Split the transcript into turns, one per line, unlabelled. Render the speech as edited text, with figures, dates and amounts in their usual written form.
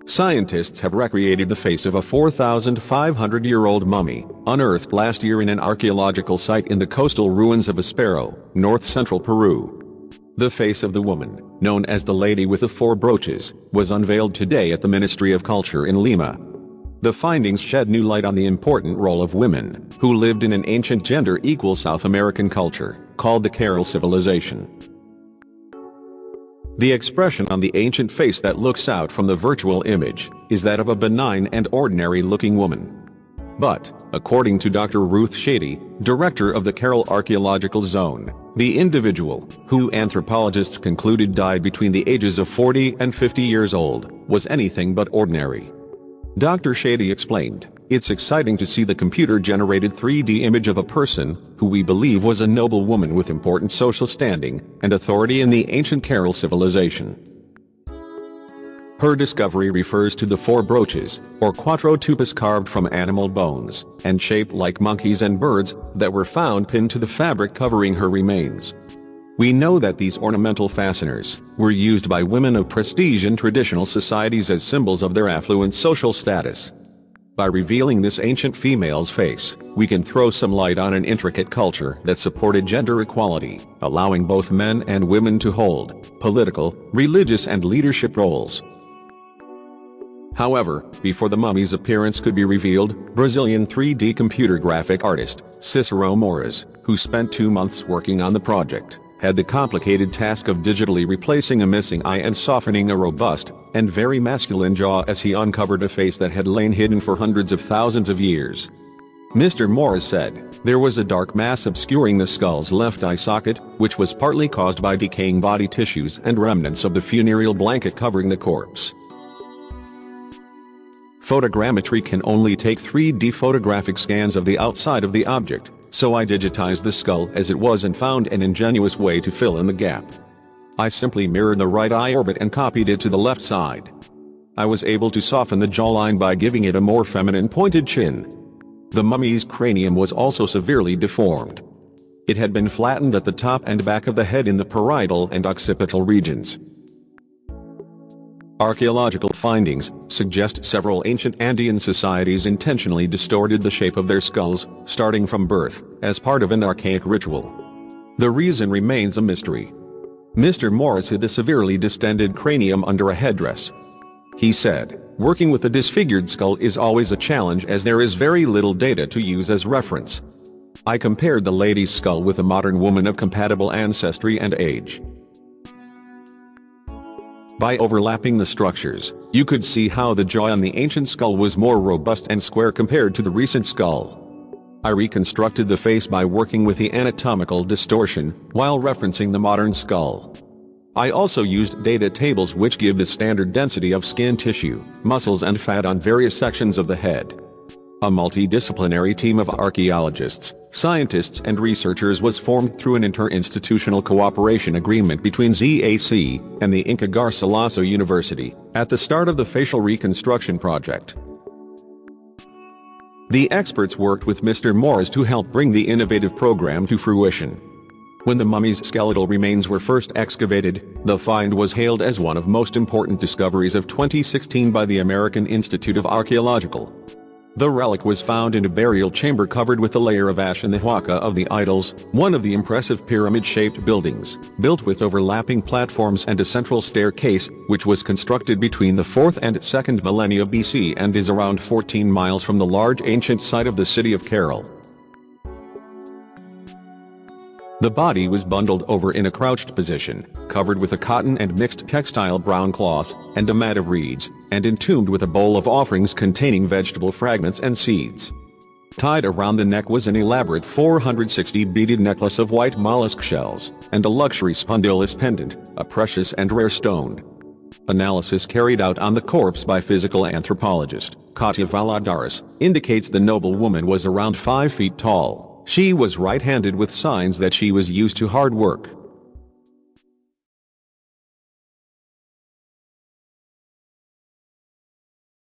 Scientists have recreated the face of a 4,500-year-old mummy, unearthed last year in an archaeological site in the coastal ruins of Espero, north-central Peru. The face of the woman, known as the Lady with the Four Brooches, was unveiled today at the Ministry of Culture in Lima. The findings shed new light on the important role of women, who lived in an ancient gender-equal South American culture, called the Carol civilization. The expression on the ancient face that looks out from the virtual image is that of a benign and ordinary-looking woman. But, according to Dr. Ruth Shady, director of the Carol Archaeological Zone, the individual, who anthropologists concluded died between the ages of 40 and 50 years old, was anything but ordinary. Dr. Shady explained, "It's exciting to see the computer-generated 3D image of a person who we believe was a noble woman with important social standing and authority in the ancient Carol civilization." Her discovery refers to the four brooches, or quattro tupis carved from animal bones, and shaped like monkeys and birds, that were found pinned to the fabric covering her remains. We know that these ornamental fasteners were used by women of prestige in traditional societies as symbols of their affluent social status. By revealing this ancient female's face, we can throw some light on an intricate culture that supported gender equality, allowing both men and women to hold political, religious and leadership roles. However, before the mummy's appearance could be revealed, Brazilian 3D computer graphic artist, Cicero Moraes, who spent 2 months working on the project, had the complicated task of digitally replacing a missing eye and softening a robust and very masculine jaw as he uncovered a face that had lain hidden for hundreds of thousands of years. Mr. Moraes said, "There was a dark mass obscuring the skull's left eye socket, which was partly caused by decaying body tissues and remnants of the funereal blanket covering the corpse." Photogrammetry can only take 3D photographic scans of the outside of the object, so I digitized the skull as it was and found an ingenious way to fill in the gap. I simply mirrored the right eye orbit and copied it to the left side. I was able to soften the jawline by giving it a more feminine pointed chin. The mummy's cranium was also severely deformed. It had been flattened at the top and back of the head in the parietal and occipital regions. Archaeological findings suggest several ancient Andean societies intentionally distorted the shape of their skulls, starting from birth, as part of an archaic ritual. The reason remains a mystery. Mr. Moraes hid the severely distended cranium under a headdress. He said, "Working with a disfigured skull is always a challenge as there is very little data to use as reference. I compared the lady's skull with a modern woman of compatible ancestry and age. By overlapping the structures, you could see how the jaw on the ancient skull was more robust and square compared to the recent skull. I reconstructed the face by working with the anatomical distortion, while referencing the modern skull. I also used data tables which give the standard density of skin tissue, muscles and fat on various sections of the head." A multidisciplinary team of archaeologists, scientists and researchers was formed through an interinstitutional cooperation agreement between ZAC and the Inca Garcilaso University, at the start of the facial reconstruction project. The experts worked with Mr. Moraes to help bring the innovative program to fruition. When the mummy's skeletal remains were first excavated, the find was hailed as one of most important discoveries of 2016 by the American Institute of Archaeological. The relic was found in a burial chamber covered with a layer of ash in the Huaca of the Idols, one of the impressive pyramid-shaped buildings, built with overlapping platforms and a central staircase, which was constructed between the 4th and 2nd millennia BC and is around 14 miles from the large ancient site of the city of Carol. The body was bundled over in a crouched position, covered with a cotton and mixed textile brown cloth, and a mat of reeds, and entombed with a bowl of offerings containing vegetable fragments and seeds. Tied around the neck was an elaborate 460 beaded necklace of white mollusc shells, and a luxury Spondylus pendant, a precious and rare stone. Analysis carried out on the corpse by physical anthropologist Katia Valladares indicates the noble woman was around 5 feet tall. She was right-handed with signs that she was used to hard work.